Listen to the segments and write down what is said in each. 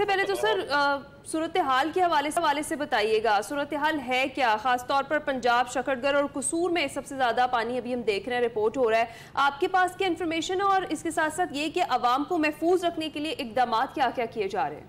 सबसे पहले तो सर सूरत हाल के हवाले से बताइएगा, सूरत हाल है क्या, खास तौर पर पंजाब, शकरगढ़ और कसूर में सबसे ज्यादा पानी अभी हम देख रहे हैं, रिपोर्ट हो रहा है। आपके पास क्या इन्फॉर्मेशन है और इसके साथ साथ ये कि आवाम को महफूज रखने के लिए इकदाम क्या क्या किए जा रहे हैं?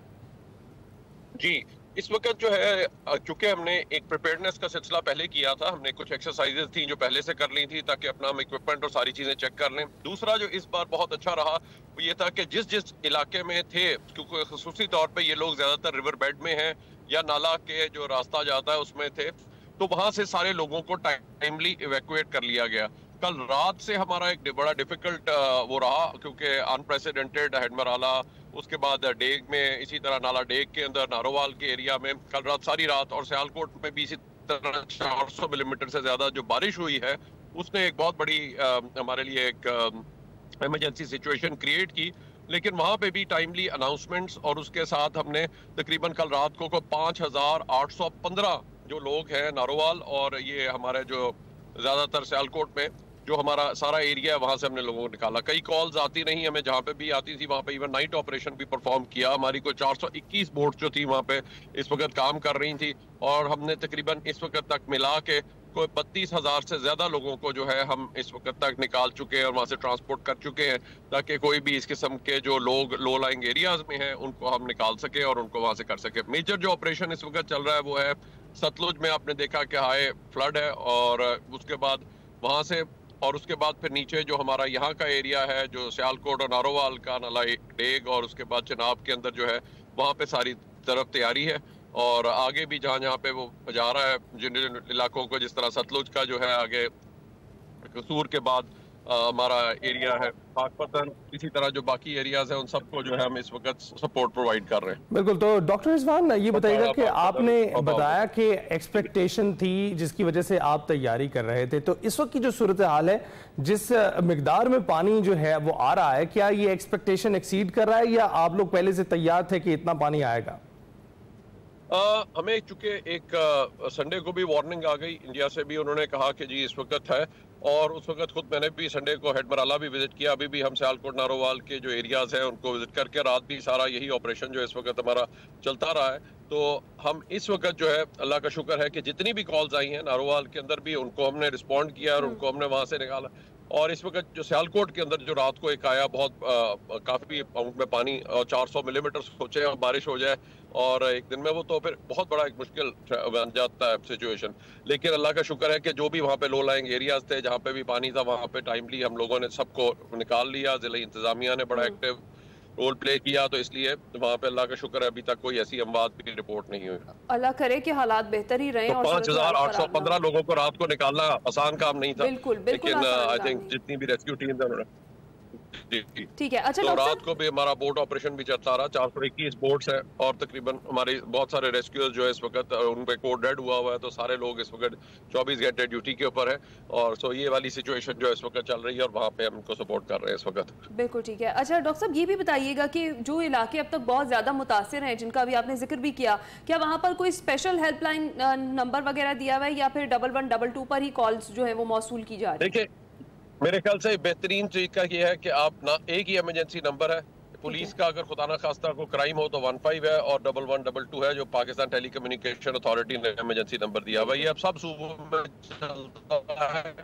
जी, इस वक्त जो है चूंकि हमने एक प्रिपेयर्डनेस का सिलसिला पहले किया था, हमने कुछ एक्सरसाइजेज थी जो पहले से कर ली थी ताकि अपना हम इक्विपमेंट और सारी चीजें चेक कर लें। दूसरा जो इस बार बहुत अच्छा रहा वो ये था कि जिस जिस इलाके में थे, क्योंकि खसूसी तौर पे ये लोग ज्यादातर रिवर बेड में हैं या नाला के जो रास्ता जाता है उसमें थे, तो वहां से सारे लोगों को टाइमली इवैक्यूएट कर लिया गया। कल रात से हमारा एक बड़ा डिफिकल्ट वो रहा, क्योंकि अनप्रेसिडेंटेड हेडमराला, उसके बाद डेग में, इसी तरह नाला डेग के अंदर नारोवाल के एरिया में कल रात सारी रात, और सियालकोट में भी इसी तरह 400 मिलीमीटर से ज्यादा जो बारिश हुई है उसने एक बहुत बड़ी हमारे लिए एक इमरजेंसी सिचुएशन क्रिएट की। लेकिन वहां पे भी टाइमली अनाउंसमेंट्स, और उसके साथ हमने तकरीबन कल रात को 5815 जो लोग हैं नारोवाल और ये हमारे जो ज्यादातर सियालकोट में जो हमारा सारा एरिया है वहां से हमने लोगों को निकाला। कई कॉल्स आती नहीं हमें, जहां पे भी आती थी वहां पे इवन नाइट ऑपरेशन भी परफॉर्म किया। हमारी कोई 421 बोट जो थी वहां पे इस वक्त काम कर रही थी, और हमने तकरीबन इस वक्त तक मिला के कोई 32,000 से ज्यादा लोगों को जो है हम इस वक्त तक निकाल चुके हैं और वहां से ट्रांसपोर्ट कर चुके हैं, ताकि कोई भी इस किस्म के जो लोग लो लाइंग एरियाज में हैं उनको हम निकाल सके और उनको वहां से कर सके। मेजर जो ऑपरेशन इस वक्त चल रहा है वो है सतलुज में, आपने देखा कि हाई फ्लड है, और उसके बाद वहां से, और उसके बाद फिर नीचे जो हमारा यहाँ का एरिया है जो सियालकोट और नारोवाल का, नाला डेग और उसके बाद चिनाब के अंदर जो है वहाँ पे सारी तरफ तैयारी है। और आगे भी जहाँ जहाँ पे वो जा रहा है जिन इलाकों को, जिस तरह सतलुज का जो है आगे कसूर के बाद हमारा एरिया है पाकपतन, इसी तरह जो बाकी एरियाज हैं उन सबको जो है हम इस वक्त सपोर्ट प्रोवाइड कर रहे हैं। बिल्कुल। तो डॉक्टर रिजवान ये बताइएगा कि आपने बताया कि एक्सपेक्टेशन थी जिसकी वजह से आप तैयारी कर रहे थे, तो इस वक्त की जो सूरत हाल है, जिस मिकदार में पानी जो है वो आ रहा है, क्या ये एक्सपेक्टेशन एक्सीड कर रहा है या आप लोग पहले से तैयार थे कि इतना पानी आएगा? हमें चूंकि एक संडे को भी वार्निंग आ गई इंडिया से भी, उन्होंने कहा कि जी इस वक्त है, और उस वक्त खुद मैंने भी संडे को हेडमराला भी विजिट किया। अभी भी हम सियालकोट नारोवाल के जो एरियाज हैं उनको विजिट करके रात भी सारा यही ऑपरेशन जो इस वक्त हमारा चलता रहा है। तो हम इस वक्त जो है अल्लाह का शुक्र है कि जितनी भी कॉल्स आई हैं नारोवाल के अंदर भी उनको हमने रिस्पॉन्ड किया और उनको हमने वहां से निकाला। और इस वक्त जो सियालकोट के अंदर जो रात को एक आया बहुत काफी अमाउंट में पानी, और 400 मिलीमीटर सोचे और बारिश हो जाए और एक दिन में वो, तो फिर बहुत बड़ा एक मुश्किल बन जाता है सिचुएशन। लेकिन अल्लाह का शुक्र है कि जो भी वहाँ पे लो लाइंग एरियाज थे जहाँ पे भी पानी था वहाँ पे टाइमली हम लोगों ने सबको निकाल लिया। जिला इंतजामिया ने बड़ा एक्टिव रोल प्ले किया, तो इसलिए वहाँ पे अल्लाह का शुक्र है अभी तक कोई ऐसी अमवात की रिपोर्ट नहीं हुई। अल्लाह करे कि हालात बेहतर ही रहे। तो 5815 लोगों को रात को निकालना आसान काम नहीं था। बिल्कुल लेकिन आई थिंक जितनी भी रेस्क्यू टीम है, ठीक है। अच्छा, तो रात को भी हमारा बोट ऑपरेशन भी चलता रहा। 421 बोट्स हैं और तकरीबन हमारे बहुत सारे रेस्क्यूअर्स जो है इस वक्त उन पे कोड रेड हुआ हुआ है, तो सारे लोग इस वक्त 24 घंटे ड्यूटी के ऊपर है। और सो ये वाली सिचुएशन जो है इस वक्त चल रही है और वहाँ पे हम उनको सपोर्ट कर रहे हैं इस वक्त। बिल्कुल ठीक है। अच्छा डॉक्टर साहब, ये भी बताइएगा कि जो इलाके अब तक बहुत ज्यादा मुतासिर हैं, जिनका भी आपने जिक्र भी किया, क्या वहाँ पर कोई स्पेशल हेल्पलाइन नंबर वगैरह दिया हुआ है या फिर 1122 पर ही कॉल्स जो है वो मौसूल की जा रही है? देखिए, मेरे ख्याल से बेहतरीन तरीका ये है कि आप ना, एक ही इमरजेंसी नंबर है पुलिस का, अगर खुदा ना खास्ता को क्राइम हो तो 15 है, और 1122 है जो पाकिस्तान टेली कम्युनिकेशन अथॉरिटी ने इमरजेंसी नंबर दिया हुआ। ये अब सब सूबों में चलता है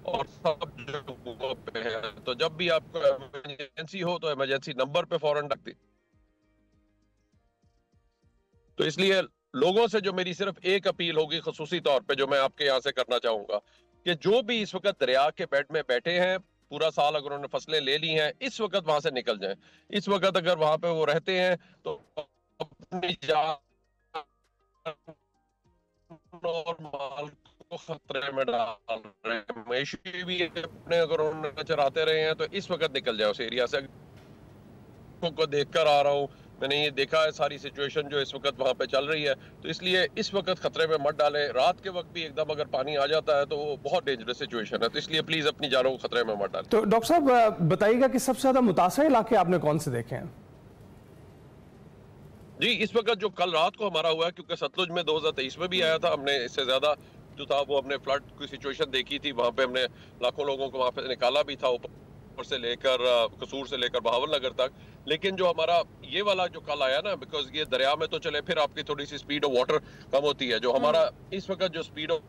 और सब जगहों पे है, तो जब भी आपको इमरजेंसी हो तो इमरजेंसी नंबर पे फौरन रख दी। तो इसलिए लोगों से जो मेरी सिर्फ एक अपील होगी खसूसी तौर पे, जो मैं आपके यहाँ से करना चाहूंगा, कि जो भी इस वक्त दरिया के बेड में बैठे हैं, पूरा साल अगर उन्होंने फसलें ले ली हैं, इस वक्त वहां से निकल जाएं। इस वक्त अगर वहां पे वो रहते हैं तो अपनी जान और माल को खतरे में डाल रहे हैं, मवेशी भी अपने अगर उन्होंने चराते रहे हैं तो इस वक्त निकल जाए उस एरिया से। को देखकर आ रहा हूँ, मैंने ये देखा है सारी सिचुएशन जो इस वक्त वहाँ पे चल रही है, तो इसलिए इस वक्त खतरे में मत डालें। रात के वक्त भी एकदम अगर पानी आ जाता है तो वो बहुत डेंजरस सिचुएशन है, तो इसलिए प्लीज अपनी जानों को खतरे में मत डालें। तो डॉक्टर साहब बताइएगा कि सबसे ज्यादा मुतासर इलाके आपने कौन से देखे हैं? जी, इस वक्त जो कल रात को हमारा हुआ है, क्योंकि सतलुज में 2023 में भी आया था, हमने इससे ज्यादा जो था वो हमने फ्लड की सिचुएशन देखी थी, वहाँ पे हमने लाखों लोगों को वहाँ पे निकाला भी था, ऊपर से लेकर कसूर से लेकर बहावलनगर तक। लेकिन जो हमारा ये वाला जो कल आया ना, बिकॉज ये दरिया में तो चले फिर आपकी थोड़ी सी स्पीड ऑफ वाटर कम होती है, जो हमारा इस वक्त जो स्पीड ऑफ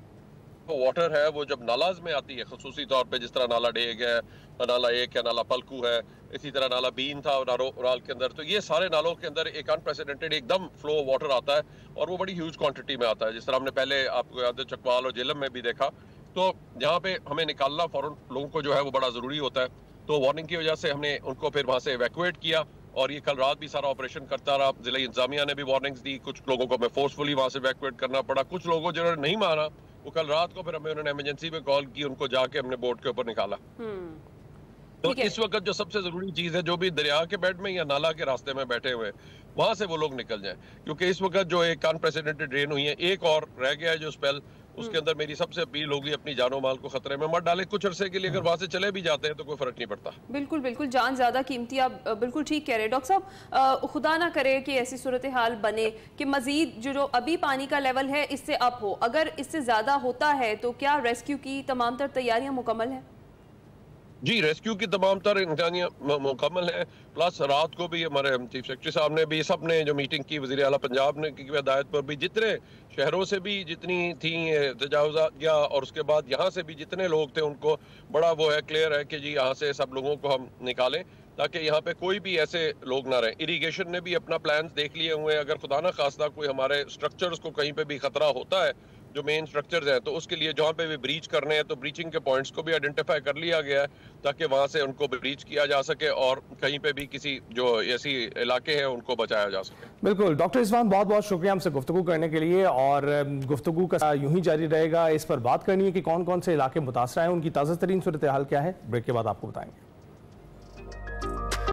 वाटर है वो जब नालाज में आती है, खसूसी तौर पे जिस तरह नाला डेग है, नाला एक है, नाला पलकू है, इसी तरह नाला बीन था उराल के अंदर, तो ये सारे नालों के अंदर एक अनप्रेसिडेंटेड एकदम फ्लो ऑफ वाटर आता है और वो बड़ी ह्यूज क्वांटिटी में आता है, जिस तरह हमने पहले आपको याद है चकवाल और जेलम में भी देखा। तो यहाँ पे हमें निकालना फौरन लोगों को जो है वो बड़ा जरूरी होता है। तो वार्निंग की वजह से हमने उनको फिर वहां से इवैक्यूएट किया और ये कल रात भी सारा ऑपरेशन करता रहा। जिला इंतजामिया ने भी वार्निंग्स दी, कुछ लोगों को हमें फोर्सफुली वहां से इवैक्यूएट करना पड़ा, कुछ लोगों जिन्होंने नहीं माना वो कल रात को फिर हमें उन्होंने इमरजेंसी में कॉल की, उनको जाके हमने बोट के ऊपर निकाला। तो इस वक्त जो सबसे जरूरी चीज है, जो भी दरिया के बेड में या नाला के रास्ते में बैठे हुए वहां से वो लोग निकल जाएं, क्योंकि इस वक्त जो एक अनप्रेसिडेंटेड रेन हुई है, एक और रह गया है जो स्पेल, उसके अंदर मेरी सबसे अपील होगी अपनी जानो माल को खतरे में मत डालें। कुछ अरसे के लिए अगर वहां से चले भी जाते हैं तो कोई फर्क नहीं पड़ता। बिल्कुल बिल्कुल, जान ज्यादा कीमती, आप बिल्कुल ठीक कह रहे हैं डॉक्टर साहब। खुदा ना करे कि ऐसी सूरत हाल बने कि मजीद जो अभी पानी का लेवल है इससे अप हो, अगर इससे ज्यादा होता है तो क्या रेस्क्यू की तमाम तर तैयारियां मुकम्मल हैं? जी, रेस्क्यू की तमाम तर इंतजामिया मुकम्मल है, प्लस रात को भी हमारे चीफ सेक्रेटरी साहब ने भी, सब ने जो मीटिंग की, वज़ीर आला पंजाब ने की हिदायत पर भी, जितने शहरों से भी जितनी थी तजावुज़ात या और उसके बाद यहाँ से भी जितने लोग थे उनको बड़ा वो है क्लियर है कि जी यहाँ से सब लोगों को हम निकालें ताकि यहाँ पे कोई भी ऐसे लोग ना रहें। इरिगेशन ने भी अपना प्लान देख लिए हुए हैं, अगर खुदा ना खास्ता कोई हमारे स्ट्रक्चर्स को कहीं पे भी खतरा होता है, जो मेन स्ट्रक्चर्स हैं, तो उसके लिए जहाँ पे भी ब्रीच करने हैं तो ब्रीचिंग के पॉइंट्स को भी आइडेंटिफाई कर लिया गया है ताकि वहां से उनको ब्रीच किया जा सके और कहीं पे भी किसी जो ऐसी इलाके हैं उनको बचाया जा सके। बिल्कुल डॉक्टर इस्फान, बहुत बहुत शुक्रिया हमसे गुफ्तगू करने के लिए, और गुफ्तगू का यूं ही जारी रहेगा। इस पर बात करनी है कि कौन कौन से इलाके मुतासर हैं, उनकी ताज़ा तरीन सूरत हाल क्या है, ब्रेक के बाद आपको बताएंगे।